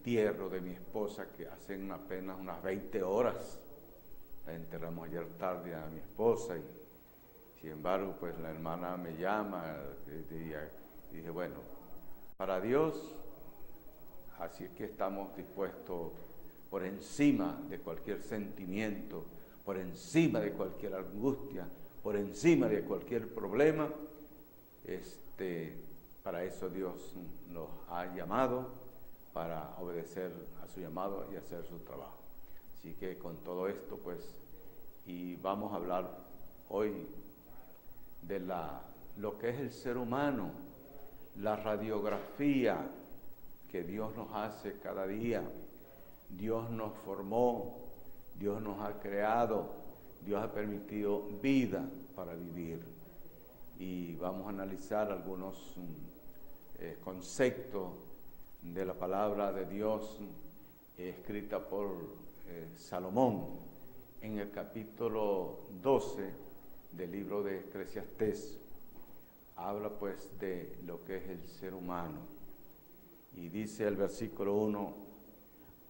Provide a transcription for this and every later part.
entierro de mi esposa, que hacen apenas unas 20 horas. La enterramos ayer tarde a mi esposa y sin embargo, pues la hermana me llama y dije, bueno, para Dios, así es que estamos dispuestos por encima de cualquier sentimiento, por encima de cualquier angustia, por encima de cualquier problema, para eso Dios nos ha llamado, para obedecer a su llamado y hacer su trabajo. Así que con todo esto, pues, y vamos a hablar hoy de lo que es el ser humano, la radiografía que Dios nos hace cada día. Dios nos formó, Dios nos ha creado, Dios ha permitido vida para vivir. Y vamos a analizar algunos conceptos de la palabra de Dios escrita por Salomón en el capítulo 12 del libro de Eclesiastés. Habla pues de lo que es el ser humano. Y dice el versículo 1,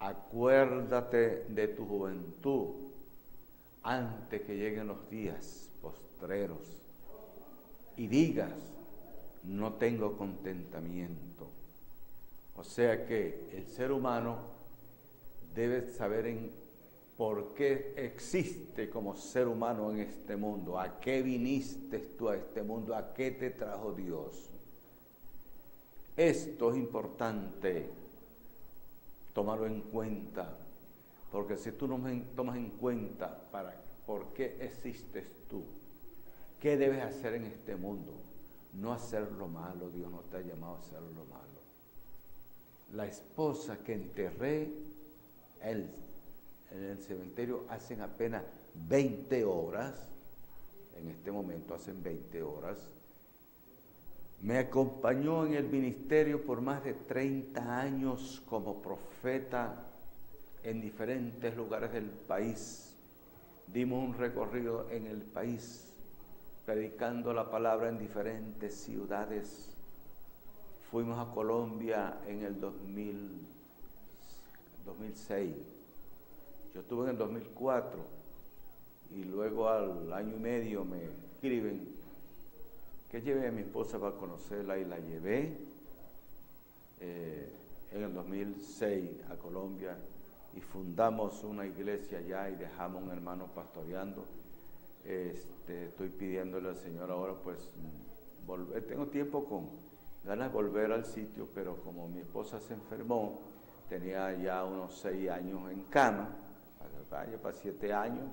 acuérdate de tu juventud antes que lleguen los días postreros y digas, no tengo contentamiento. O sea que el ser humano debe saber por qué existe como ser humano en este mundo, a qué viniste tú a este mundo, a qué te trajo Dios. Esto es importante tomarlo en cuenta, porque si tú no tomas en cuenta por qué existes tú, qué debes hacer en este mundo, no hacer lo malo. Dios no te ha llamado a hacer lo malo. La esposa que enterré en el cementerio hacen apenas 20 horas, en este momento hacen 20 horas, me acompañó en el ministerio por más de 30 años como profeta en diferentes lugares del país. Dimos un recorrido en el país, predicando la palabra en diferentes ciudades. Fuimos a Colombia en el 2006. Yo estuve en el 2004 y luego al año y medio me escriben que lleve a mi esposa para conocerla y la llevé en el 2006 a Colombia y fundamos una iglesia allá y dejamos a un hermano pastoreando. Estoy pidiéndole al Señor ahora pues volver. Tengo tiempo con ganas de volver al sitio, pero como mi esposa se enfermó, tenía ya unos 6 años en cama, para 7 años,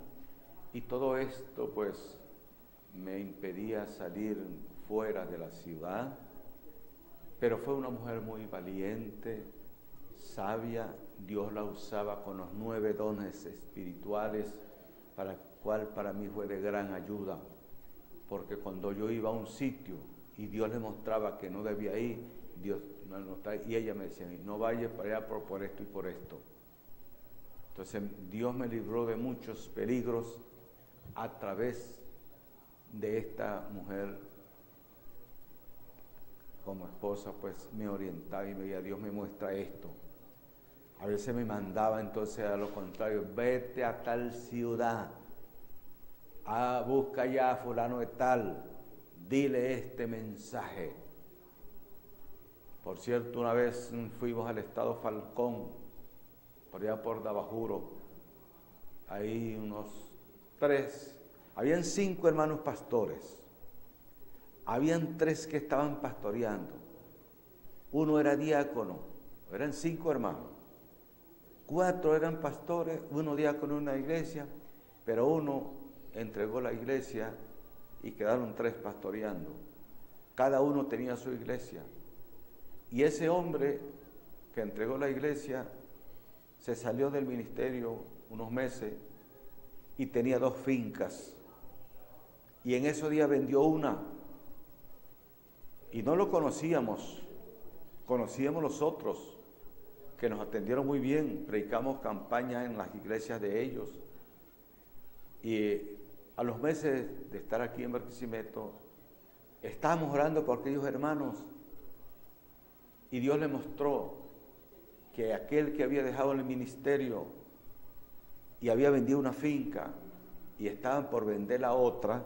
y todo esto pues me impedía salir fuera de la ciudad, pero fue una mujer muy valiente, sabia. Dios la usaba con los 9 dones espirituales, cual para mí fue de gran ayuda, porque cuando yo iba a un sitio y Dios le mostraba que no debía ir, Dios me lo mostraba, y ella me decía, no vayas para allá por esto y por esto. Entonces Dios me libró de muchos peligros a través de esta mujer. Como esposa pues me orientaba y me decía, Dios me muestra esto. A veces me mandaba entonces a lo contrario, vete a tal ciudad, busca ya a fulano de tal, dile este mensaje. Por cierto, una vez fuimos al estado Falcón, por allá por Dabajuro, ahí habían 5 hermanos pastores, habían 3 que estaban pastoreando, uno era diácono, eran 5 hermanos, 4 eran pastores, uno diácono en una iglesia, pero uno entregó la iglesia y quedaron 3 pastoreando. Cada uno tenía su iglesia. Y ese hombre que entregó la iglesia se salió del ministerio unos meses y tenía 2 fincas. Y en esos días vendió una. Y no lo conocíamos los otros, que nos atendieron muy bien, predicamos campañas en las iglesias de ellos. Y a los meses de estar aquí en Barquisimeto, estábamos orando por aquellos hermanos y Dios les mostró que aquel que había dejado el ministerio y había vendido una finca y estaban por vender la otra,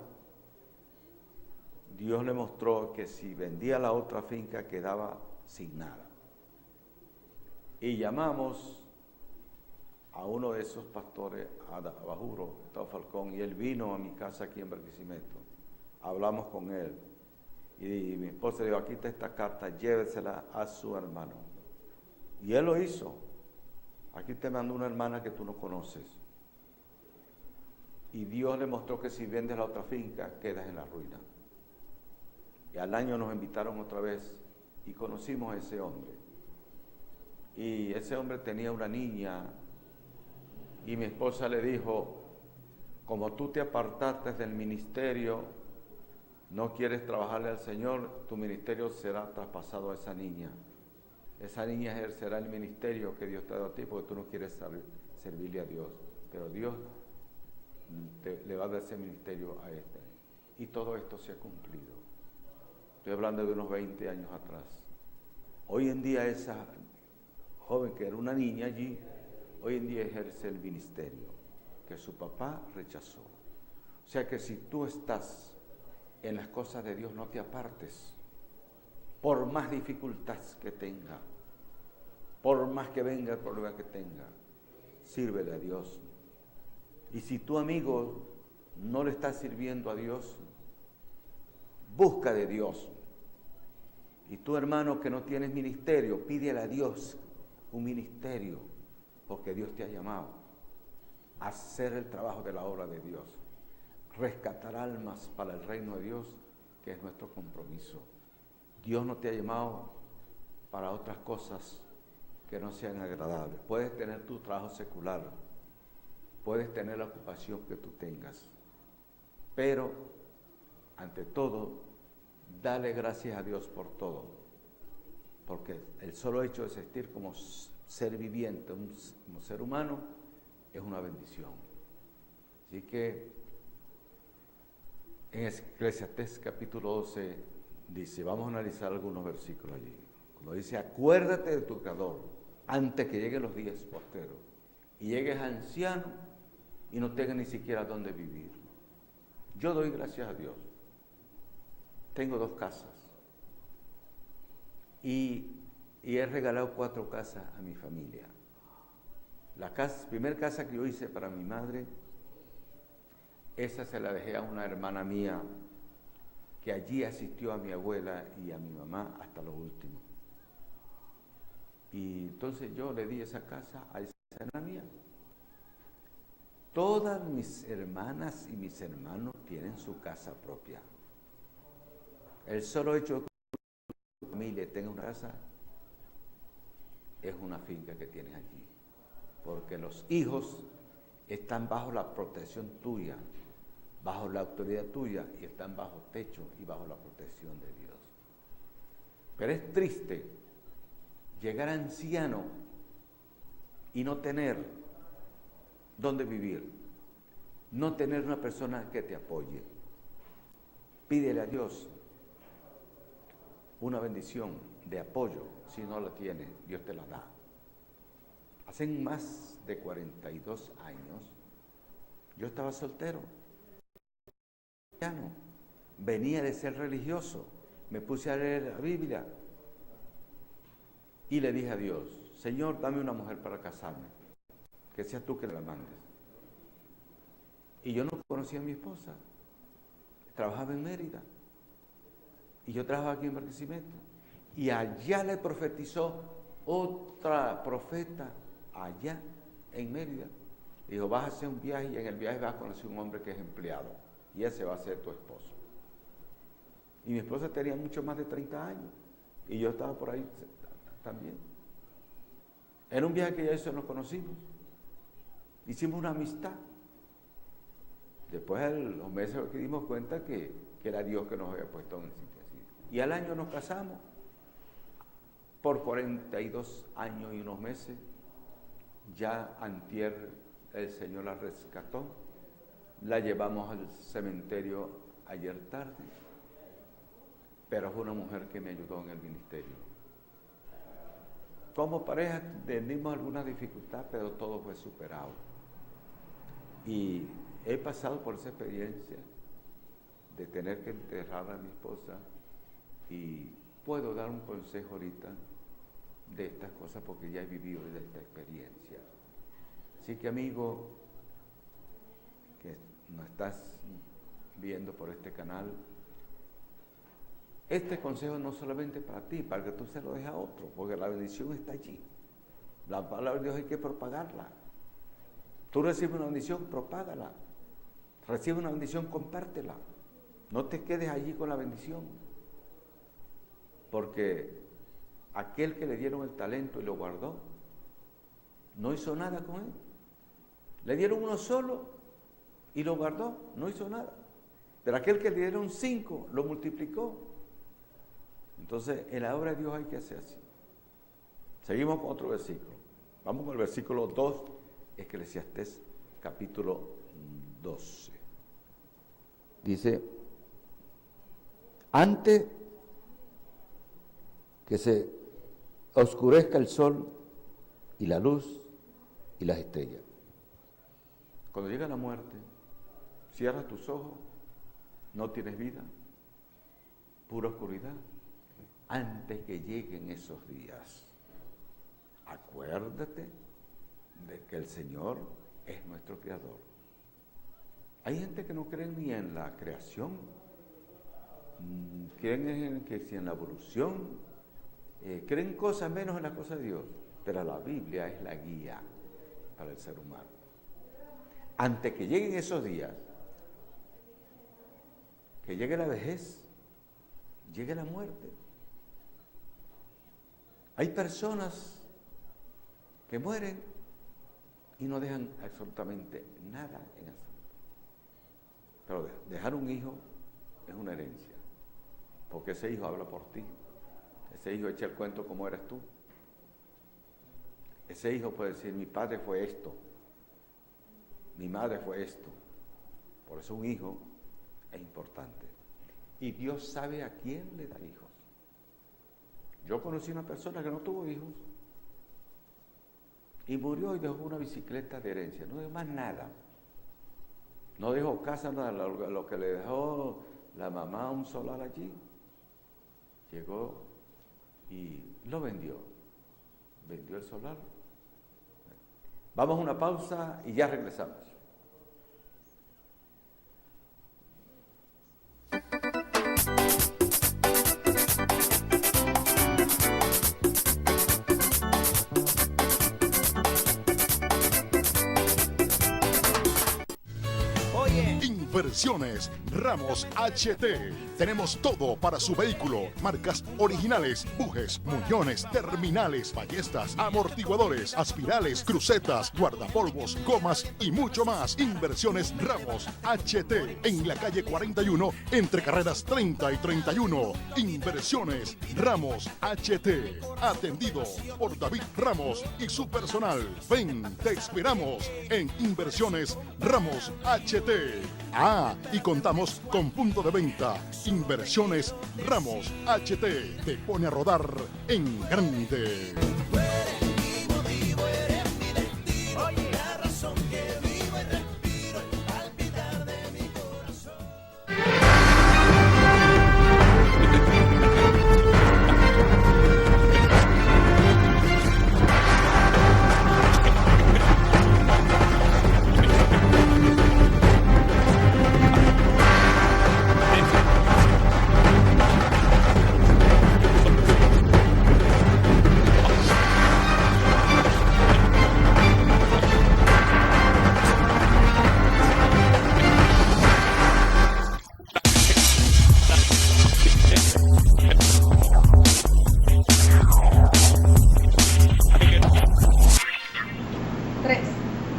Dios le mostró que si vendía la otra finca quedaba sin nada. Y llamamos a uno de esos pastores, a Bajuro, Gustavo Falcón, y él vino a mi casa aquí en Barquisimeto. Hablamos con él. Y mi esposa le dijo, aquí está esta carta, llévesela a su hermano. Y él lo hizo. Aquí te mando una hermana que tú no conoces. Y Dios le mostró que si vendes la otra finca, quedas en la ruina. Y al año nos invitaron otra vez y conocimos a ese hombre. Y ese hombre tenía una niña y mi esposa le dijo, como tú te apartaste del ministerio, no quieres trabajarle al Señor, tu ministerio será traspasado a esa niña. Esa niña ejercerá el ministerio que Dios te ha dado a ti porque tú no quieres servirle a Dios. Pero Dios le va a dar ese ministerio a este. Y todo esto se ha cumplido. Estoy hablando de unos 20 años atrás. Hoy en día esa joven que era una niña allí, hoy en día ejerce el ministerio que su papá rechazó. O sea que si tú estás en las cosas de Dios, no te apartes, por más dificultades que tenga, por más que venga el problema que tenga, sírvele a Dios. Y si tu amigo no le está sirviendo a Dios, busca de Dios. Y tu hermano que no tienes ministerio, pídele a Dios un ministerio, porque Dios te ha llamado a hacer el trabajo de la obra de Dios, rescatar almas para el reino de Dios, que es nuestro compromiso. Dios no te ha llamado para otras cosas que no sean agradables. Puedes tener tu trabajo secular, puedes tener la ocupación que tú tengas, pero ante todo, dale gracias a Dios por todo, porque el solo hecho de existir como ser viviente, como ser humano, es una bendición. Así que en Eclesiastés capítulo 12 dice, vamos a analizar algunos versículos allí, cuando dice, acuérdate de tu Creador antes que lleguen los días posteros y llegues anciano y no tengas ni siquiera dónde vivir. Yo doy gracias a Dios. Tengo 2 casas y he regalado 4 casas a mi familia. La primera casa que yo hice para mi madre, esa se la dejé a una hermana mía que allí asistió a mi abuela y a mi mamá hasta lo último. Y entonces yo le di esa casa a esa hermana mía. Todas mis hermanas y mis hermanos tienen su casa propia. El solo hecho de que tu familia tenga una casa es una finca que tienes allí, porque los hijos están bajo la protección tuya, bajo la autoridad tuya, y están bajo techo y bajo la protección de Dios. Pero es triste llegar anciano y no tener dónde vivir, no tener una persona que te apoye. Pídele a Dios una bendición de apoyo. Si no la tienes, Dios te la da. Hace más de 42 años, yo estaba soltero. Venía de ser religioso. Me puse a leer la Biblia y le dije a Dios, Señor, dame una mujer para casarme, que seas tú que la mandes. Y yo no conocía a mi esposa. Trabajaba en Mérida. Y yo trabajaba aquí en Barquisimeto. Y allá le profetizó otra profeta, allá en Mérida. Dijo, vas a hacer un viaje y en el viaje vas a conocer un hombre que es empleado. Y ese va a ser tu esposo. Y mi esposa tenía mucho más de 30 años. Y yo estaba por ahí también. En un viaje que ya hizo nos conocimos. Hicimos una amistad. Después de los meses que dimos cuenta que era Dios que nos había puesto en el sitio así. Y al año nos casamos. Por 42 años y unos meses, ya antier el Señor la rescató. La llevamos al cementerio ayer tarde. Pero es una mujer que me ayudó en el ministerio. como pareja tenemos alguna dificultad, pero todo fue superado. Y he pasado por esa experiencia de tener que enterrar a mi esposa y puedo dar un consejo ahorita de estas cosas porque ya he vivido de esta experiencia. Así que, amigo, que nos estás viendo por este canal, este consejo no solamente para ti, para que tú se lo dejes a otro, porque la bendición está allí. La palabra de Dios hay que propagarla. Tú recibes una bendición, propágala. Recibes una bendición, compártela. No te quedes allí con la bendición. Porque aquel que le dieron el talento y lo guardó, no hizo nada con él. Le dieron uno solo y lo guardó, no hizo nada. Pero aquel que le dieron 5, lo multiplicó. Entonces, en la obra de Dios hay que hacer así. Seguimos con otro versículo. Vamos con el versículo 2, Eclesiastés capítulo 12. Dice, antes que se oscurezca el sol y la luz y las estrellas. Cuando llega la muerte, cierras tus ojos, no tienes vida, pura oscuridad. Antes que lleguen esos días, acuérdate de que el Señor es nuestro Creador. Hay gente que no cree ni en la creación, creen en la evolución, creen cosas menos en las cosas de Dios, pero la Biblia es la guía para el ser humano. Antes que lleguen esos días, que llegue la vejez, llegue la muerte. Hay personas que mueren y no dejan absolutamente nada en eso. Pero dejar un hijo es una herencia, porque ese hijo habla por ti. Ese hijo echa el cuento como eras tú. Ese hijo puede decir, mi padre fue esto, mi madre fue esto. Por eso un hijo es importante. Y Dios sabe a quién le da hijos. Yo conocí una persona que no tuvo hijos y murió y dejó una bicicleta de herencia, no dejó más nada. No dejó casa, nada, lo que le dejó la mamá, un solar allí. Llegó y lo vendió el solar. Vamos a una pausa y ya regresamos. Inversiones Ramos HT. Tenemos todo para su vehículo. Marcas originales, bujes, muñones, terminales, ballestas, amortiguadores, aspirales, crucetas, guardapolvos, gomas y mucho más. Inversiones Ramos HT. En la calle 41, entre carreras 30 y 31. Inversiones Ramos HT. Atendido por David Ramos y su personal. Ven, te esperamos en Inversiones Ramos HT. Y contamos con punto de venta. Inversiones Ramos HT. Te pone a rodar en grande.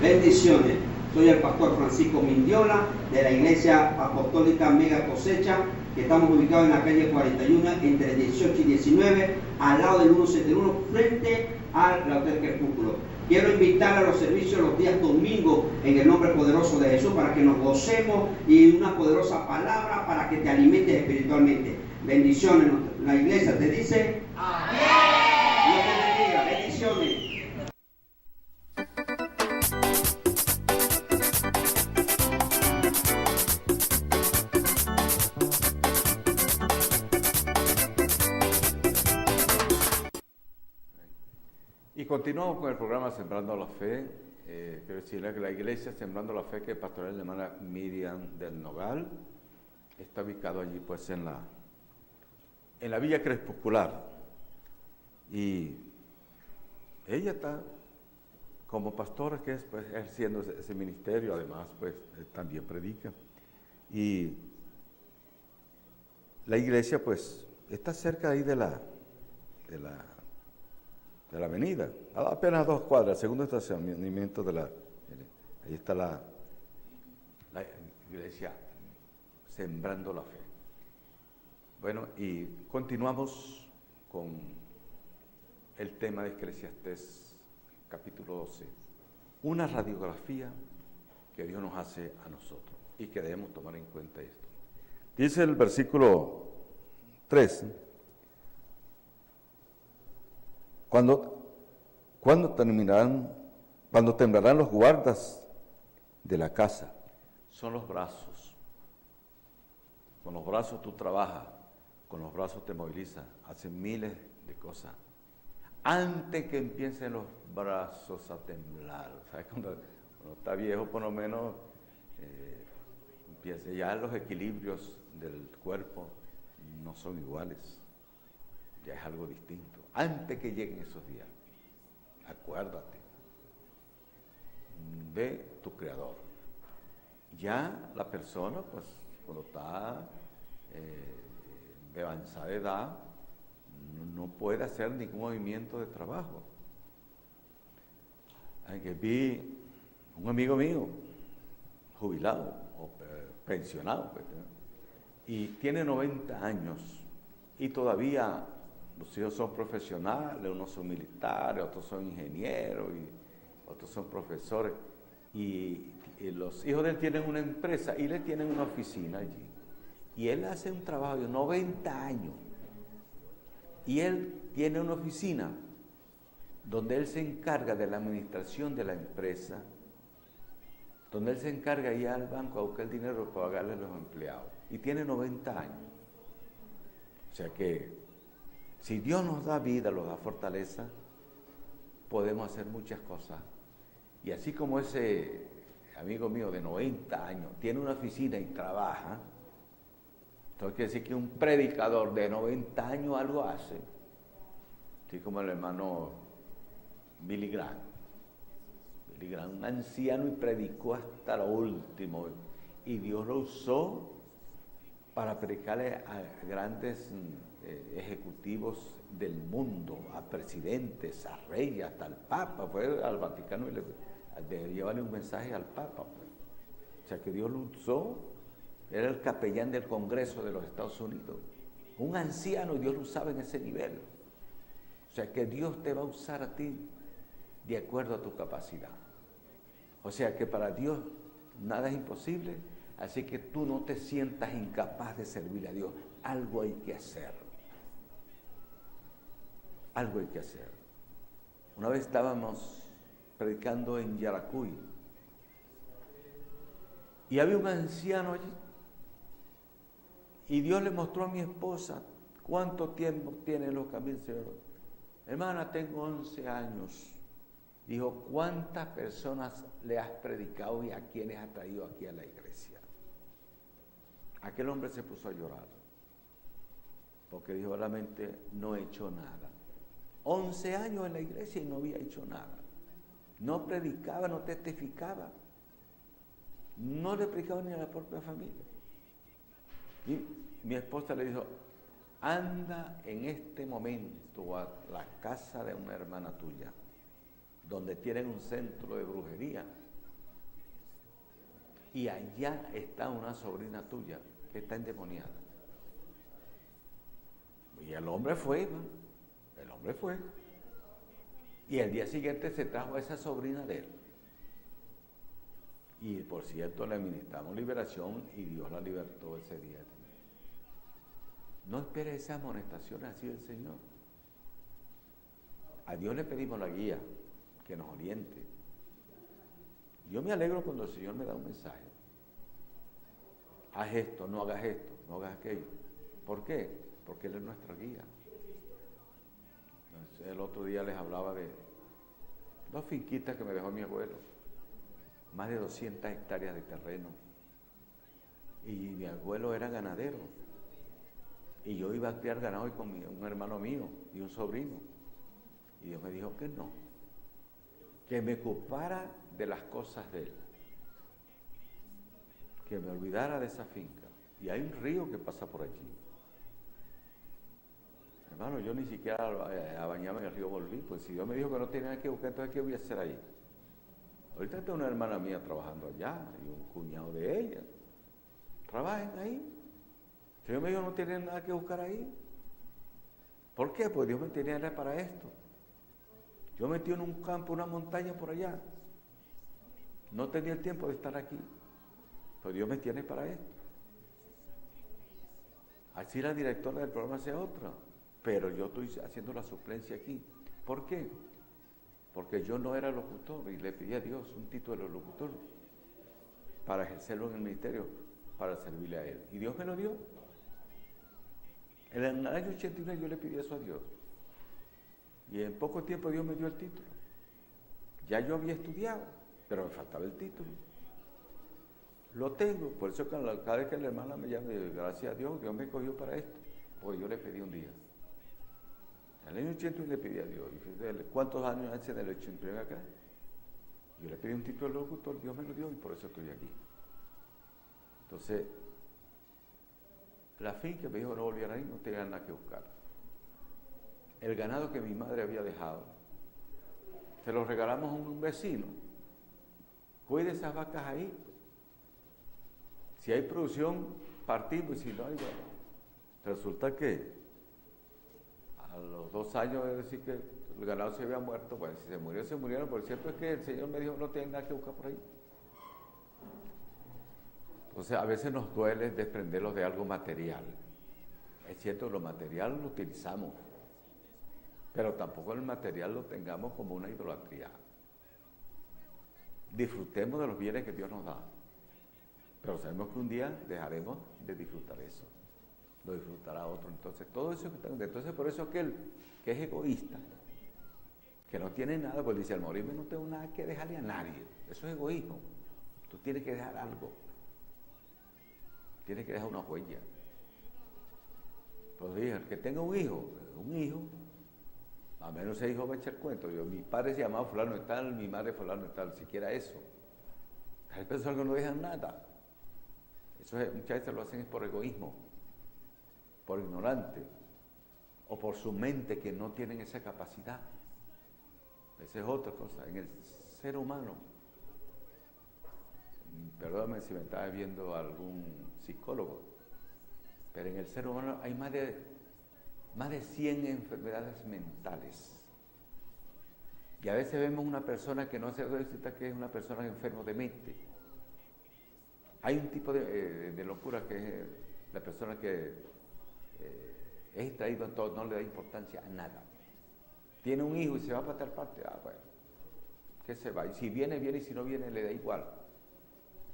Bendiciones. Soy el pastor Francisco Mindiola de la Iglesia Apostólica Mega Cosecha, que estamos ubicados en la calle 41 entre 18 y 19, al lado del 171, frente al Hotel Crepúsculo. Quiero invitar a los servicios los días domingos en el nombre poderoso de Jesús para que nos gocemos y una poderosa palabra para que te alimentes espiritualmente. Bendiciones. La iglesia te dice amén. Dios te bendiga. Bendiciones. Y continuamos con el programa Sembrando la Fe. Quiero decirle que la iglesia Sembrando la Fe, que pastorea la hermana Miriam del Nogal, está ubicado allí pues en la Villa Crepuscular. Y ella está como pastora, que es pues ejerciendo ese ministerio, además pues también predica. Y la iglesia pues está cerca ahí de la avenida, apenas 2 cuadras, segundo estacionamiento ahí está la iglesia Sembrando la Fe. Bueno, y continuamos con el tema de Eclesiastés, capítulo 12, una radiografía que Dios nos hace a nosotros y que debemos tomar en cuenta esto. Dice el versículo 3, cuando temblarán los guardas de la casa, son los brazos. Con los brazos tú trabajas, con los brazos te movilizas, haces miles de cosas. Antes que empiecen los brazos a temblar, ¿sabes? Cuando uno está viejo, por lo menos, empieza ya los equilibrios del cuerpo no son iguales, ya es algo distinto. Antes que lleguen esos días, acuérdate de tu Creador. Ya la persona, pues, cuando está de avanzada edad, no puede hacer ningún movimiento de trabajo. Que vi un amigo mío, jubilado o pensionado, pues, y tiene 90 años y todavía los hijos son profesionales, unos son militares, otros son ingenieros y otros son profesores, y los hijos de él tienen una empresa y le tienen una oficina allí, y él hace un trabajo de 90 años. Y él tiene una oficina donde él se encarga de la administración de la empresa, donde él se encarga de ir al banco a buscar el dinero para pagarle a los empleados. Y tiene 90 años. O sea que, si Dios nos da vida, nos da fortaleza, podemos hacer muchas cosas. Y así como ese amigo mío de 90 años tiene una oficina y trabaja, entonces quiere decir que un predicador de 90 años algo hace, así como el hermano Billy Graham. Billy Graham, un anciano, y predicó hasta lo último, y Dios lo usó para predicarle a grandes ejecutivos del mundo, a presidentes, a reyes, hasta al Papa. Fue al Vaticano y de llevarle un mensaje al Papa, pues. O sea que Dios lo usó. Era el capellán del Congreso de los Estados Unidos, un anciano, y Dios lo usaba en ese nivel. O sea que Dios te va a usar a ti de acuerdo a tu capacidad. O sea que para Dios nada es imposible, así que tú no te sientas incapaz de servirle a Dios. Algo hay que hacer. Algo hay que hacer. Una vez estábamos predicando en Yaracuy y había un anciano allí. Y Dios le mostró a mi esposa cuánto tiempo tiene los caminos. Hermana, tengo 11 años. Dijo, ¿cuántas personas le has predicado y a quiénes has traído aquí a la iglesia? Aquel hombre se puso a llorar, porque dijo, realmente no he hecho nada. 11 años en la iglesia y no había hecho nada. No predicaba, no testificaba. No le predicaba ni a la propia familia. Y mi esposa le dijo, anda en este momento a la casa de una hermana tuya, donde tienen un centro de brujería, y allá está una sobrina tuya que está endemoniada. Y el hombre fue, y el día siguiente se trajo a esa sobrina de él. Y por cierto, le administramos liberación y Dios la libertó ese día. No espere esas amonestaciones así del Señor. A Dios le pedimos la guía, que nos oriente. Yo me alegro cuando el Señor me da un mensaje. Haz esto, no hagas esto, no hagas aquello. ¿Por qué? Porque Él es nuestra guía. Entonces, el otro día les hablaba de 2 finquitas que me dejó mi abuelo, más de 200 hectáreas de terreno. Y mi abuelo era ganadero. Y yo iba a criar ganado con un hermano mío y un sobrino. Y Dios me dijo que no, que me ocupara de las cosas de él, que me olvidara de esa finca. Y hay un río que pasa por allí. Hermano, yo ni siquiera a bañarme en el río volví, pues si Dios me dijo que no tenía nada que buscar, entonces ¿qué voy a hacer ahí? Ahorita tengo una hermana mía trabajando allá y un cuñado de ella. Trabajen ahí. Si Dios me dijo no tienen nada que buscar ahí. ¿Por qué? Pues Dios me tenía para esto. Yo metí en un campo, una montaña por allá. No tenía el tiempo de estar aquí. Pero Dios me tiene para esto. Así la directora del programa sea otra. Pero yo estoy haciendo la suplencia aquí. ¿Por qué? Porque yo no era locutor y le pedí a Dios un título de locutor para ejercerlo en el ministerio, para servirle a Él. Y Dios me lo dio. En el año 89 yo le pedí eso a Dios. Y en poco tiempo Dios me dio el título. Ya yo había estudiado, pero me faltaba el título. Lo tengo, por eso cada vez que la hermana me llama, gracias a Dios, Dios me cogió para esto, porque yo le pedí un día. En el año 80 le pedí a Dios, y fíjate, ¿cuántos años hace del 89 acá? Yo le pedí un título de locutor, Dios me lo dio y por eso estoy aquí. Entonces, la finca me dijo no volviera ahí, no tenía nada que buscar. El ganado que mi madre había dejado, se lo regalamos a un vecino. Cuide esas vacas ahí. Si hay producción, partimos, y si no hay, bueno. Resulta que a los 2 años de decir que el ganado se había muerto, bueno, si se murió, se murieron, pero cierto es que el Señor me dijo, no tienen nada que buscar por ahí. Entonces, a veces nos duele desprenderlos de algo material. Es cierto, lo material lo utilizamos, pero tampoco el material lo tengamos como una idolatría. Disfrutemos de los bienes que Dios nos da, pero sabemos que un día dejaremos de disfrutar eso. Lo disfrutará otro. Entonces, todo eso que está. Entonces, por eso aquel que es egoísta, que no tiene nada, pues dice, al morirme no tengo nada que dejarle a nadie. Eso es egoísmo. Tú tienes que dejar algo. Tienes que dejar una huella. Pues dije, el que tenga un hijo, a menos ese hijo va a echar cuento. Mi padre se llamaba fulano de tal, mi madre fulano de tal, siquiera eso. Hay personas que no dejan nada. Eso muchas veces lo hacen es por egoísmo, por ignorante, o por su mente que no tienen esa capacidad. Esa es otra cosa. En el ser humano, perdóname si me estaba viendo algún psicólogo, pero en el ser humano hay más de 100 enfermedades mentales. Y a veces vemos una persona que no se da cuenta que es una persona enferma de mente. Hay un tipo de locura que es la persona que es distraído en todo, no le da importancia a nada. Tiene un hijo y se va para tal parte, bueno, que se va. Y si viene, viene, y si no viene, le da igual.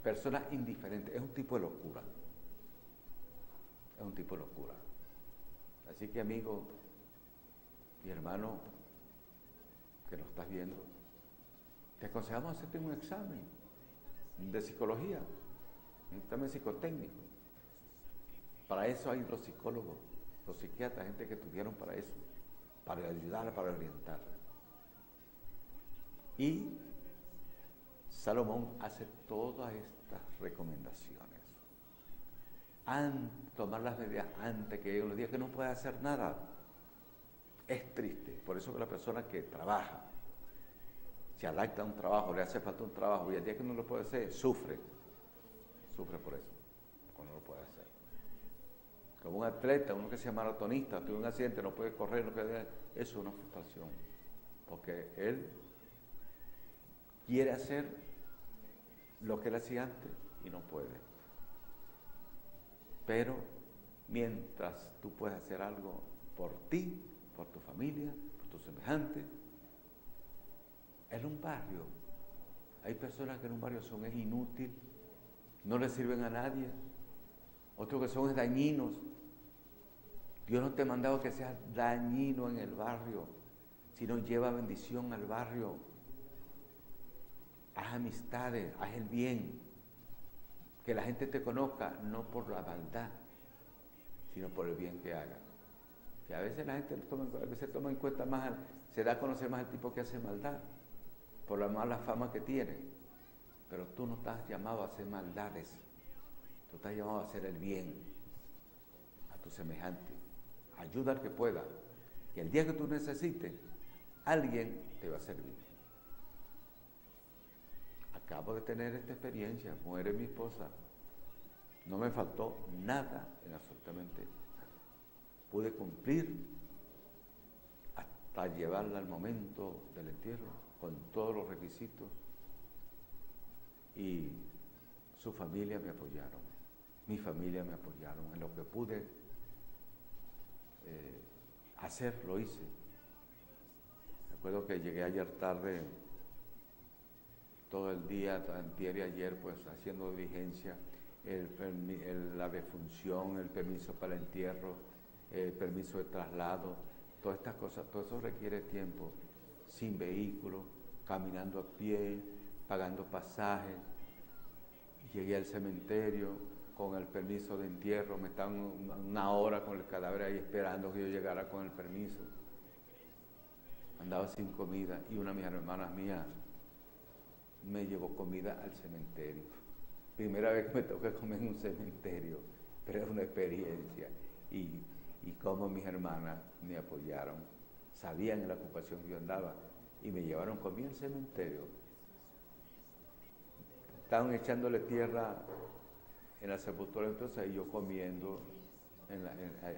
Persona indiferente, es un tipo de locura. Es un tipo de locura. Así que, amigo y hermano que nos estás viendo, te aconsejamos hacerte un examen de psicología, un examen psicotécnico. Para eso hay los psicólogos, los psiquiatras, gente que estudiaron para eso, para ayudar, para orientar. Y Salomón hace todas estas recomendaciones. Tomar las medidas antes que lleguen los días que no puede hacer nada. Es triste. Por eso que la persona que trabaja, se adapta a un trabajo, le hace falta un trabajo, y el día que no lo puede hacer, sufre por eso, cuando no lo puede hacer. Como un atleta, uno que sea maratonista, tuvo un accidente, no puede correr, eso es una frustración, porque él quiere hacer lo que él hacía antes y no puede. Pero mientras tú puedes hacer algo por ti, por tu familia, por tus semejantes, en un barrio, hay personas que en un barrio son inútiles, no le sirven a nadie, otros que son dañinos. Dios no te ha mandado que seas dañino en el barrio, sino lleva bendición al barrio. haz amistades, haz el bien, que la gente te conozca no por la maldad, sino por el bien que haga. Que a veces la gente toma en cuenta más, se da a conocer más al tipo que hace maldad, por la mala fama que tiene. Pero tú no estás llamado a hacer maldades, tú estás llamado a hacer el bien a tu semejante. Ayuda al que pueda, y el día que tú necesites, alguien te va a servir. Acabo de tener esta experiencia, muere mi esposa, no me faltó nada en absolutamente nada. Pude cumplir hasta llevarla al momento del entierro con todos los requisitos y su familia me apoyaron, mi familia me apoyaron en lo que pude hacer, lo hice. Recuerdo que llegué ayer tarde, todo el día, antier y ayer, pues haciendo diligencia, la defunción, el permiso para el entierro, el permiso de traslado, todas estas cosas, todo eso requiere tiempo, sin vehículo, caminando a pie, pagando pasajes. Llegué al cementerio con el permiso de entierro, me estaban una hora con el cadáver ahí esperando que yo llegara con el permiso. Andaba sin comida y una de mis hermanas mías me llevó comida al cementerio. Primera vez que me toca comer en un cementerio, pero era una experiencia. Y cómo mis hermanas me apoyaron, sabían en la ocupación que yo andaba y me llevaron comida al cementerio. Estaban echándole tierra en la sepultura, entonces yo comiendo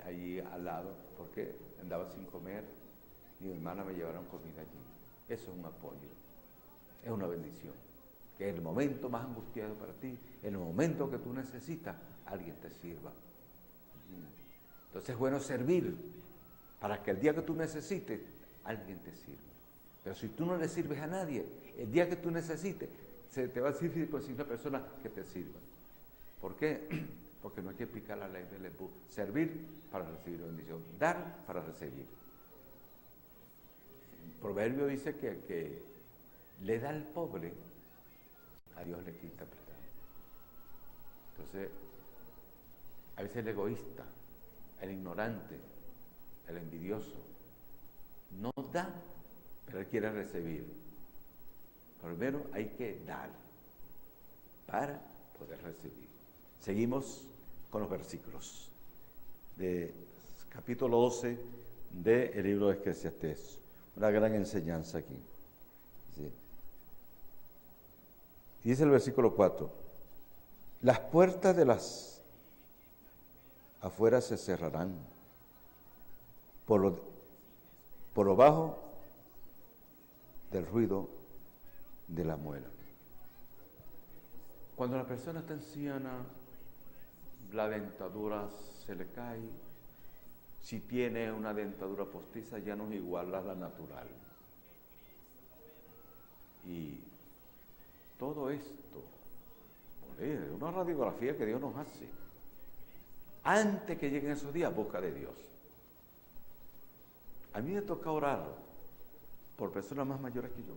allí al lado, porque andaba sin comer. Mi hermana me llevaron comida allí. Eso es un apoyo, es una bendición. Que en el momento más angustiado para ti, en el momento que tú necesitas, alguien te sirva. Entonces es bueno servir para que el día que tú necesites, alguien te sirva. Pero si tú no le sirves a nadie, el día que tú necesites, se te va a servir por una persona que te sirva. ¿Por qué? Porque no hay que explicar la ley del Epú. Servir para recibir bendición, dar para recibir. El proverbio dice que le da al pobre, a Dios le quita prestado. Entonces, a veces el egoísta, el ignorante, el envidioso, no da, pero él quiere recibir. Primero hay que dar para poder recibir. Seguimos con los versículos de capítulo 12 del libro de Eclesiastés. Una gran enseñanza aquí. ¿Sí? Dice el versículo 4, las puertas de las afuera se cerrarán por lo bajo del ruido de la muela. Cuando la persona está anciana, la dentadura se le cae. Si tiene una dentadura postiza, ya no es igual a la natural. Y todo esto, es una radiografía que Dios nos hace. Antes que lleguen esos días, busca de Dios. A mí me toca orar por personas más mayores que yo.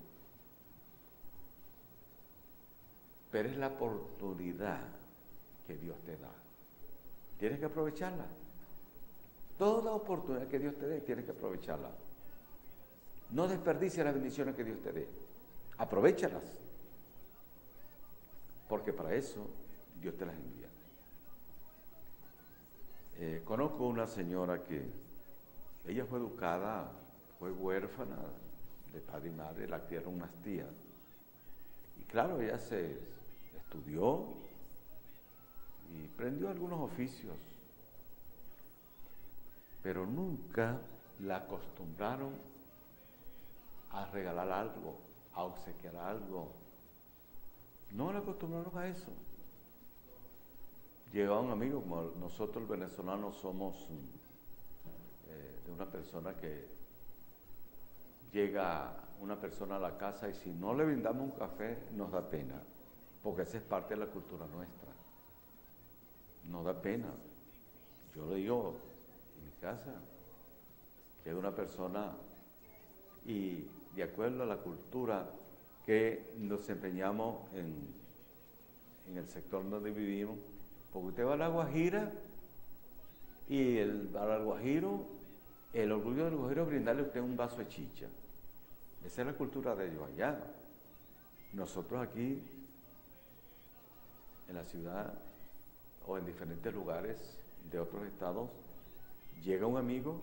Pero es la oportunidad que Dios te da. Tienes que aprovecharla. Toda oportunidad que Dios te dé, tienes que aprovecharla. No desperdicies las bendiciones que Dios te dé. Aprovéchalas. Porque para eso Dios te las envía. Conozco una señora que ella fue educada, fue huérfana de padre y madre, la criaron unas tías. Y claro, ella se estudió y aprendió algunos oficios, pero nunca la acostumbraron a regalar algo, a obsequiar algo. No la acostumbraron a eso. Llegaba un amigo, como nosotros los venezolanos somos de una persona que llega una persona a la casa y si no le brindamos un café nos da pena, porque esa es parte de la cultura nuestra. Nos da pena. Yo le digo en mi casa que es una persona y de acuerdo a la cultura que nos empeñamos en el sector donde vivimos, porque usted va a La Guajira y al guajiro, el orgullo del guajiro es brindarle a usted un vaso de chicha. Esa es la cultura de ellos allá. Nosotros aquí, en la ciudad o en diferentes lugares de otros estados, llega un amigo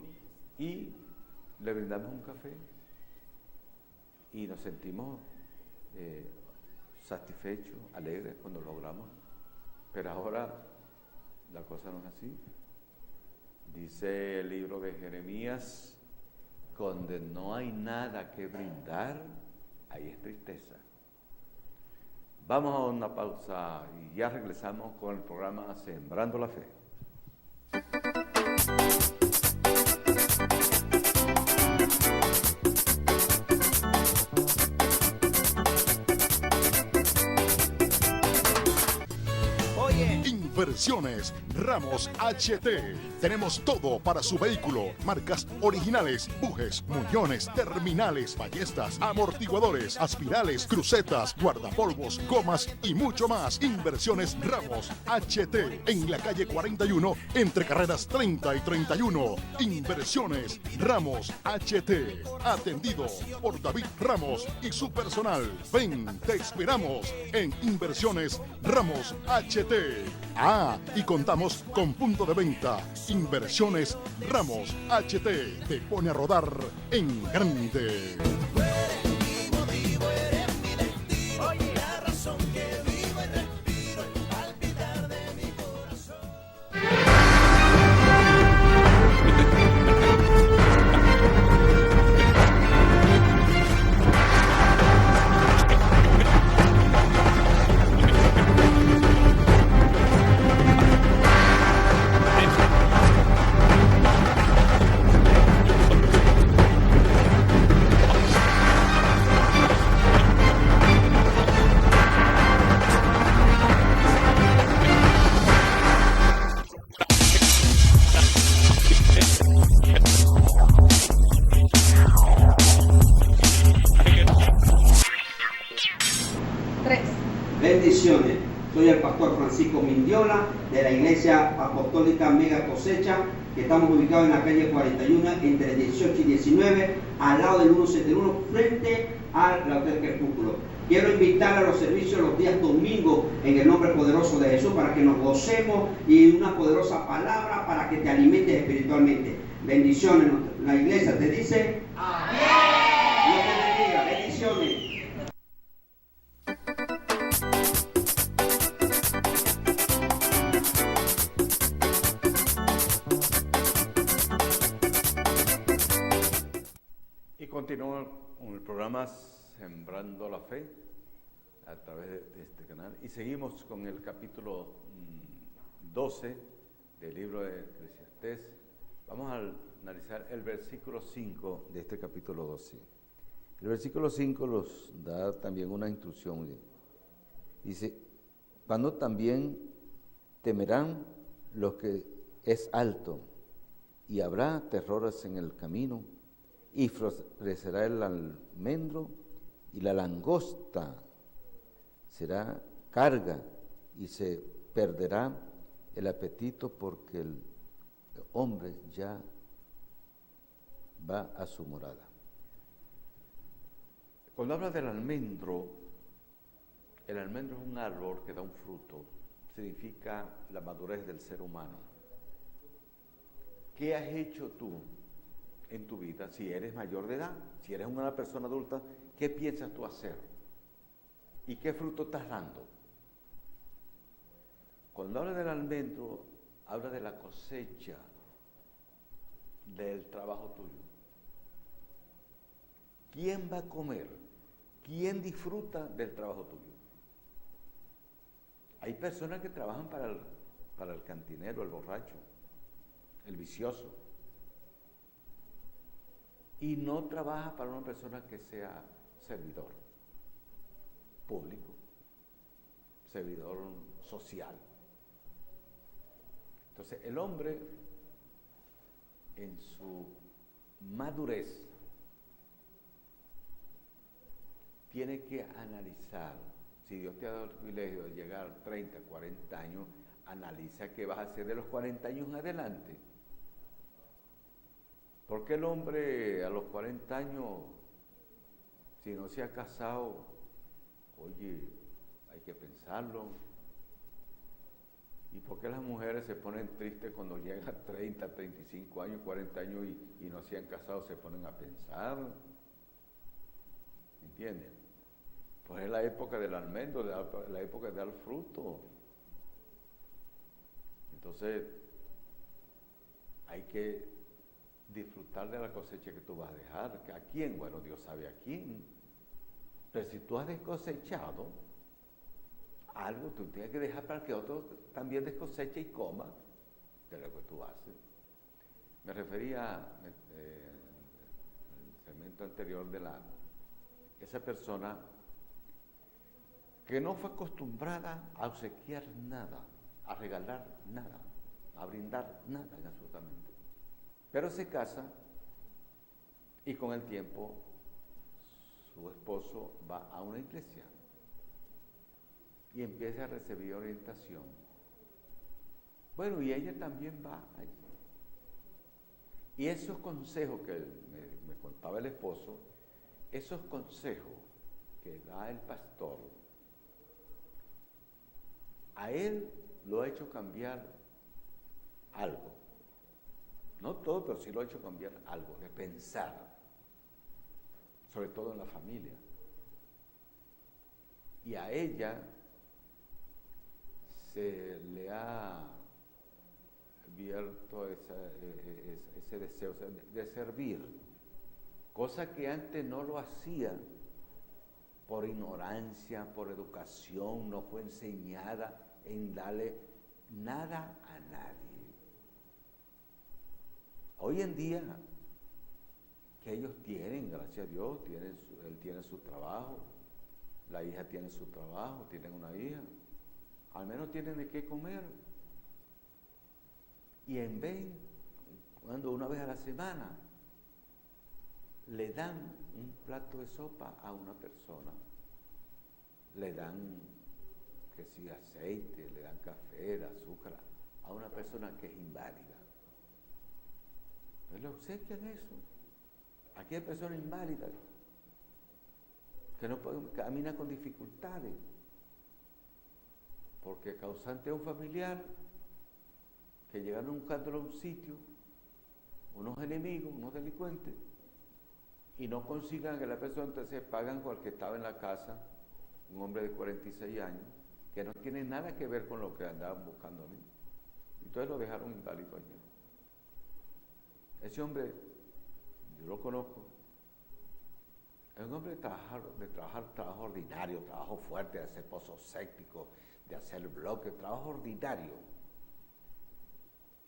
y le brindamos un café y nos sentimos satisfechos, alegres cuando lo logramos. Pero ahora la cosa no es así. Dice el libro de Jeremías, donde no hay nada que brindar, ahí es tristeza. Vamos a una pausa y ya regresamos con el programa Sembrando la Fe. Inversiones Ramos HT. Tenemos todo para su vehículo. Marcas originales, bujes, muñones, terminales, ballestas, amortiguadores, aspirales, crucetas, guardapolvos, gomas y mucho más. Inversiones Ramos HT. En la calle 41, entre carreras 30 y 31. Inversiones Ramos HT. Atendido por David Ramos y su personal. Ven, te esperamos en Inversiones Ramos HT. Y contamos con punto de venta. Inversiones Ramos HT. Te pone a rodar en grande. Bendiciones. Soy el pastor Francisco Mindiola de la Iglesia Apostólica Mega Cosecha, que estamos ubicados en la calle 41 entre 18 y 19, al lado del 171, frente al Hotel Crepúsculo. Quiero invitar a los servicios los días domingos en el nombre poderoso de Jesús para que nos gocemos y una poderosa palabra para que te alimentes espiritualmente. Bendiciones. La iglesia te dice amén. Dios te bendiga. Bendiciones. Continúo con el programa Sembrando la Fe a través de este canal y seguimos con el capítulo 12 del libro de Eclesiastés. Vamos a analizar el versículo 5 de este capítulo 12. El versículo 5 nos da también una instrucción. Dice, cuando también temerán los que es alto y habrá terrores en el camino, y florecerá el almendro y la langosta será carga y se perderá el apetito porque el hombre ya va a su morada. Cuando habla del almendro, el almendro es un árbol que da un fruto, significa la madurez del ser humano. ¿Qué has hecho tú en tu vida? Si eres mayor de edad, si eres una persona adulta, ¿qué piensas tú hacer? ¿Y qué fruto estás dando? Cuando habla del almendro, habla de la cosecha del trabajo tuyo. ¿Quién va a comer? ¿Quién disfruta del trabajo tuyo? Hay personas que trabajan para el cantinero, el borracho, el vicioso. Y no trabaja para una persona que sea servidor público, servidor social. Entonces, el hombre, en su madurez, tiene que analizar. Si Dios te ha dado el privilegio de llegar a 30, 40 años, analiza qué vas a hacer de los 40 años en adelante. ¿Por qué el hombre a los 40 años, si no se ha casado, oye, hay que pensarlo? ¿Y por qué las mujeres se ponen tristes cuando llegan a 30, 35 años, 40 años y no se han casado, se ponen a pensar? ¿Entienden? Pues es la época del almendro, la época de dar fruto. Entonces, hay que disfrutar de la cosecha que tú vas a dejar. ¿A quién? Bueno, Dios sabe a quién. Pero si tú has descosechado algo, tú tienes que dejar para que otro también descoseche y coma de lo que tú haces. Me refería en el segmento anterior de esa persona que no fue acostumbrada a obsequiar nada, a regalar nada, a brindar nada absolutamente. Pero se casa y con el tiempo su esposo va a una iglesia y empieza a recibir orientación. Bueno, y ella también va allí. Y esos consejos que me contaba el esposo, esos consejos que da el pastor, a él lo ha hecho cambiar algo. No todo, pero sí lo ha hecho cambiar algo, de pensar, sobre todo en la familia. Y a ella se le ha abierto ese deseo de servir, cosa que antes no lo hacía por ignorancia, por educación, no fue enseñada en darle nada a nadie. Hoy en día, que ellos tienen, gracias a Dios, él tiene su trabajo, la hija tiene su trabajo, tienen una hija, al menos tienen de qué comer. Y en vez, cuando una vez a la semana, le dan un plato de sopa a una persona, le dan, que sí, aceite, le dan café, azúcar, a una persona que es inválida. Pues le obsequian eso. Aquí hay personas inválidas que no pueden, caminan con dificultades, porque causante de un familiar que llegaron buscándolo a un sitio, unos enemigos, unos delincuentes, y no consigan que la persona, entonces pagan con el que estaba en la casa, un hombre de 46 años, que no tiene nada que ver con lo que andaban buscando a mí. Entonces lo dejaron inválido allí. Ese hombre, yo lo conozco, es un hombre de trabajar trabajo ordinario, trabajo fuerte, de hacer pozos sépticos, de hacer bloques, trabajo ordinario.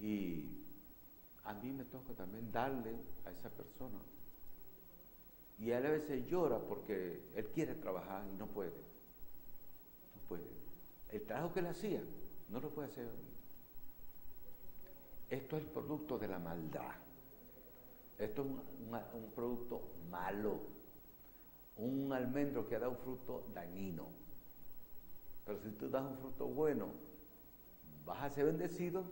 Y a mí me toca también darle a esa persona. Y él a veces llora porque él quiere trabajar y no puede. No puede. El trabajo que él hacía, no lo puede hacer hoy. Esto es el producto de la maldad. Esto es un producto malo. Un almendro que da un fruto dañino. Pero si tú das un fruto bueno, vas a ser bendecido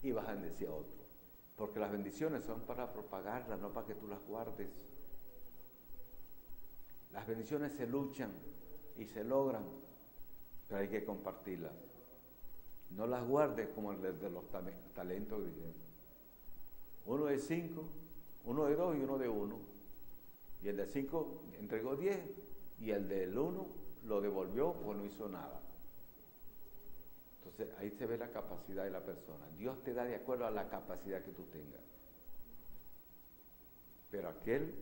y vas a bendecir a otro. Porque las bendiciones son para propagarlas, no para que tú las guardes. Las bendiciones se luchan y se logran, pero hay que compartirlas. No las guardes como el de los talentos. Uno de 5, uno de 2 y uno de 1. Y el de 5 entregó 10 y el del 1 lo devolvió o no hizo nada. Entonces ahí se ve la capacidad de la persona. Dios te da de acuerdo a la capacidad que tú tengas. Pero aquel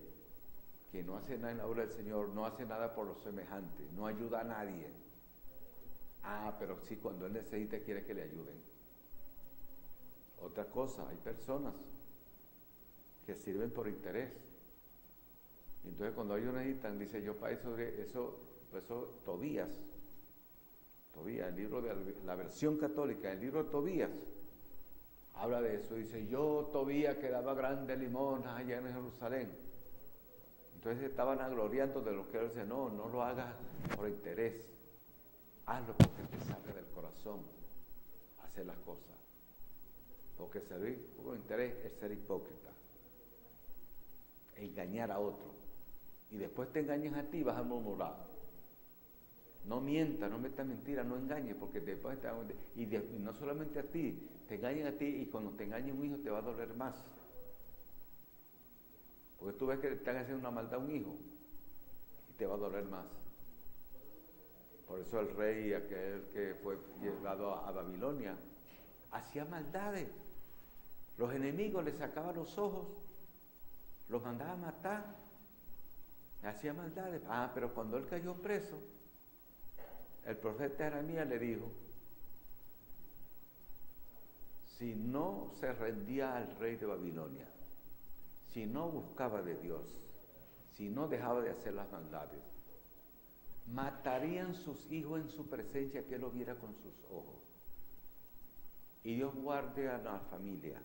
que no hace nada en la obra del Señor, no hace nada por los semejantes, no ayuda a nadie. Pero sí, cuando Él necesita, quiere que le ayuden. Otra cosa, hay personas que sirven por interés. Entonces cuando ellos necesitan, dice yo para eso Tobías, el libro de la versión católica, el libro de Tobías, habla de eso, dice yo Tobías que daba grandes limosnas allá en Jerusalén. Entonces estaban gloriando de lo que él dice, no lo hagas por interés, hazlo porque te sale del corazón, hacer las cosas. Porque servir por interés es ser hipócrita, engañar a otro. Y después te engañas a ti, vas a murmurar. No mientas, no metas mentiras, no engañes, porque después y no solamente a ti, te engañan a ti y cuando te engaña un hijo te va a doler más. Porque tú ves que le están haciendo una maldad a un hijo y te va a doler más. Por eso el rey, aquel que fue llevado a Babilonia, hacía maldades. Los enemigos le sacaban los ojos, los mandaba a matar, hacía maldades. Pero cuando él cayó preso, el profeta Jeremías le dijo, si no se rendía al rey de Babilonia, si no buscaba de Dios, si no dejaba de hacer las maldades, matarían sus hijos en su presencia que él lo viera con sus ojos. Y Dios guarde a la familia.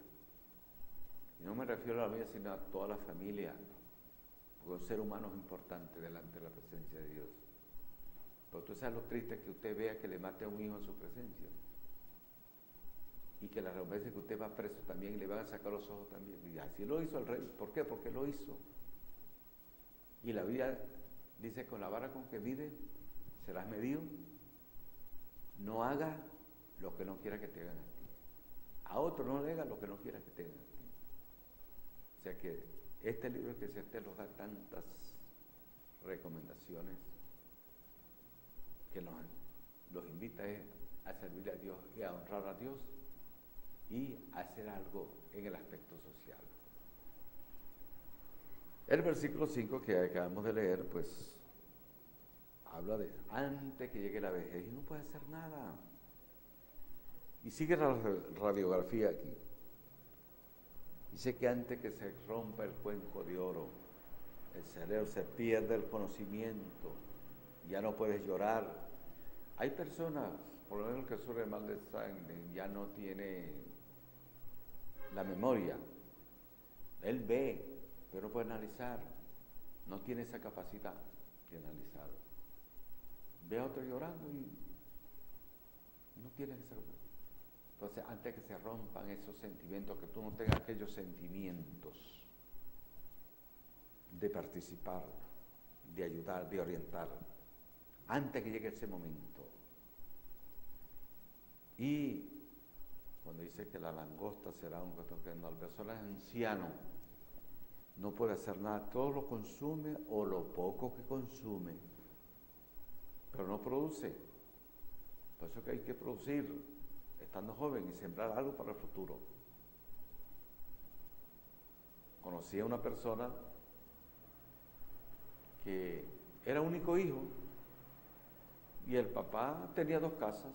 Y no me refiero a la familia, sino a toda la familia, porque un ser humano es importante delante de la presencia de Dios. Pero tú sabes lo triste que usted vea que le mate a un hijo en su presencia. Y que las veces que usted va preso también le van a sacar los ojos también. Y así lo hizo el rey. ¿Por qué? Porque lo hizo. Y la Biblia dice, con la vara con que mide, serás medido. No haga lo que no quiera que te hagan a ti. A otro no le haga lo que no quiera que te hagan a ti. O sea que este libro que se te nos da tantas recomendaciones que los invita a servir a Dios y a honrar a Dios y a hacer algo en el aspecto social. El versículo 5 que acabamos de leer, pues, habla de antes que llegue la vejez y no puede hacer nada. Y sigue la radiografía aquí. Dice que antes que se rompa el cuenco de oro, el cerebro se pierde el conocimiento, ya no puedes llorar. Hay personas, por lo menos que sufre mal de sangre, ya no tiene la memoria. Él ve, pero no puede analizar. No tiene esa capacidad de analizar. Ve a otro llorando y no tiene esa capacidad. Entonces, antes que se rompan esos sentimientos, que tú no tengas aquellos sentimientos de participar, de ayudar, de orientar, antes que llegue ese momento. Y cuando dice que la langosta será un cuestión que no, el personaje anciano no puede hacer nada, todo lo consume o lo poco que consume, pero no produce. Por eso que hay que producir estando joven y sembrar algo para el futuro. Conocí a una persona que era único hijo y el papá tenía 2 casas,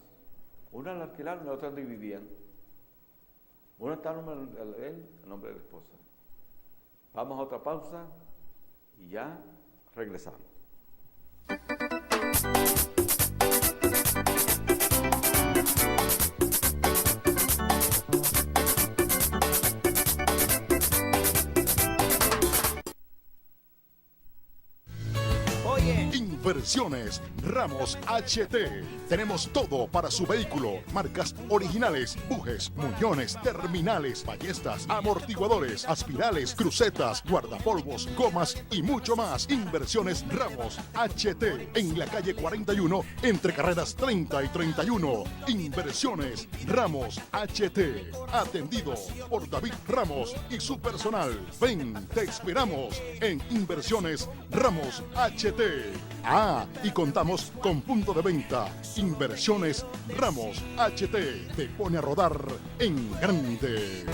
una la alquilaron y la otra donde vivían. Una está el nombre de él, el nombre de la esposa. Vamos a otra pausa y ya regresamos. Inversiones Ramos HT. Tenemos todo para su vehículo. Marcas originales, bujes, muñones, terminales, ballestas, amortiguadores, aspirales, crucetas, guardapolvos, gomas y mucho más. Inversiones Ramos HT. En la calle 41, entre carreras 30 y 31. Inversiones Ramos HT. Atendido por David Ramos y su personal. Ven, te esperamos en Inversiones Ramos HT. Y contamos con punto de venta. Inversiones Ramos HT. Te pone a rodar en grande.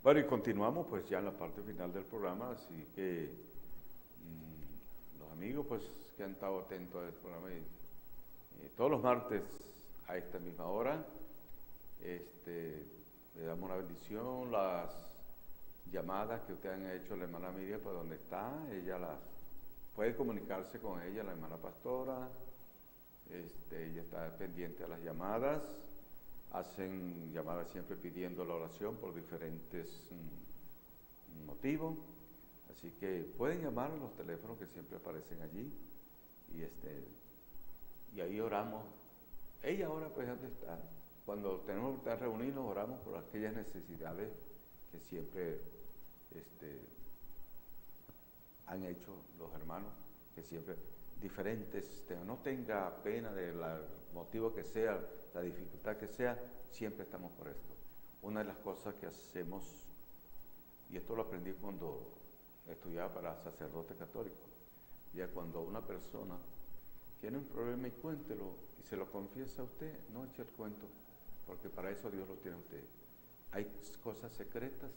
Bueno, y continuamos pues ya en la parte final del programa, así que los amigos pues que han estado atentos al programa todos los martes a esta misma hora, le damos una bendición, llamadas que ustedes han hecho a la hermana Miriam, pues donde está, ella las puede comunicarse con ella, la hermana pastora. Ella está pendiente a las llamadas, hacen llamadas siempre pidiendo la oración por diferentes motivos, así que pueden llamar a los teléfonos que siempre aparecen allí y ahí oramos. Ella ora pues donde está, cuando tenemos que estar reunidos oramos por aquellas necesidades que siempre han hecho los hermanos, que siempre diferentes, no tenga pena del motivo que sea, la dificultad que sea, siempre estamos por esto. Una de las cosas que hacemos, y esto lo aprendí cuando estudiaba para sacerdote católico, ya cuando una persona tiene un problema y cuéntelo y se lo confiesa a usted, no eche el cuento, porque para eso Dios lo tiene a usted. Hay cosas secretas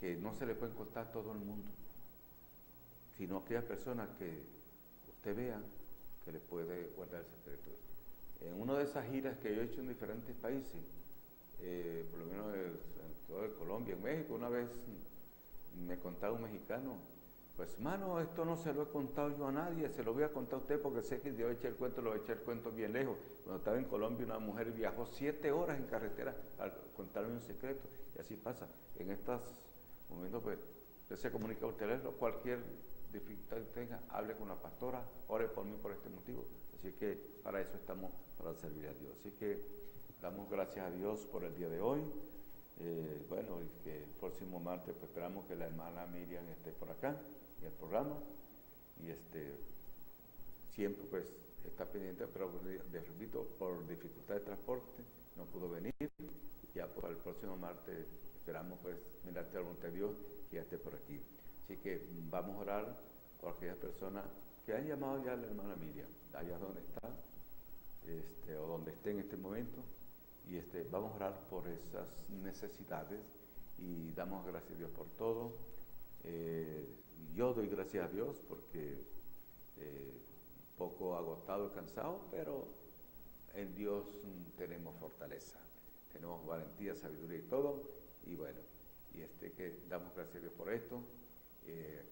que no se le pueden contar a todo el mundo, sino a aquella persona que usted vea que le puede guardar el secreto. En una de esas giras que yo he hecho en diferentes países, por lo menos en todo Colombia, en México, una vez me contaba un mexicano, pues mano, esto no se lo he contado yo a nadie, se lo voy a contar a usted porque sé que yo eché el cuento, lo voy a echar el cuento bien lejos. Cuando estaba en Colombia, una mujer viajó 7 horas en carretera para contarme un secreto, y así pasa. En estos momentos, pues, usted se comunica por teléfono, cualquier dificultad que tenga, hable con la pastora, ore por mí por este motivo. Así que para eso estamos, para servir a Dios. Así que damos gracias a Dios por el día de hoy. Bueno, y que el próximo martes pues, esperamos que la hermana Miriam esté por acá en el programa y siempre pues está pendiente, pero les repito, por dificultad de transporte no pudo venir. Ya pues el próximo martes esperamos pues mirarte a voluntad de Dios que ya esté por aquí. Así que vamos a orar por aquellas personas que han llamado ya a la hermana Miriam, allá donde está, o donde esté en este momento, y vamos a orar por esas necesidades y damos gracias a Dios por todo. Yo doy gracias a Dios porque poco agotado y cansado, pero en Dios tenemos fortaleza, tenemos valentía, sabiduría y todo, y bueno, que damos gracias a Dios por esto.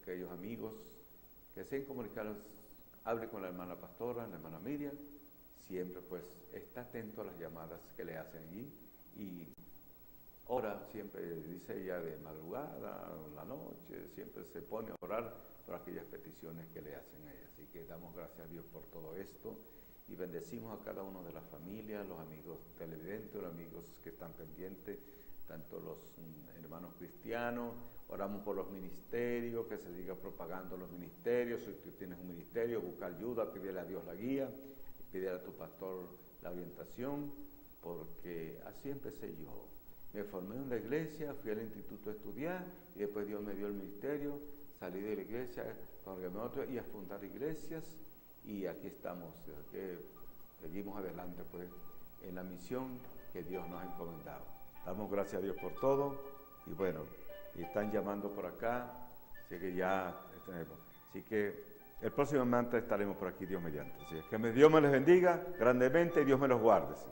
Aquellos amigos que se comunicaron, hable con la hermana pastora, la hermana Miriam, siempre pues está atento a las llamadas que le hacen allí y ora, siempre dice ella de madrugada, en la noche, siempre se pone a orar por aquellas peticiones que le hacen a ella. Así que damos gracias a Dios por todo esto y bendecimos a cada uno de las familias, los amigos televidentes, los amigos que están pendientes, tanto los hermanos cristianos. Oramos por los ministerios, que se siga propagando los ministerios. Si tú tienes un ministerio, busca ayuda, pídele a Dios la guía, pídele a tu pastor la orientación, porque así empecé yo. Me formé en la iglesia, fui al instituto a estudiar y después Dios me dio el ministerio, salí de la iglesia, congregué otro y a fundar iglesias y aquí estamos, que seguimos adelante pues en la misión que Dios nos ha encomendado. Damos gracias a Dios por todo y bueno, y están llamando por acá, así que ya tenemos. Así que el próximo martes estaremos por aquí, Dios mediante. Así que Dios me les bendiga grandemente y Dios me los guarde. ¿Sí?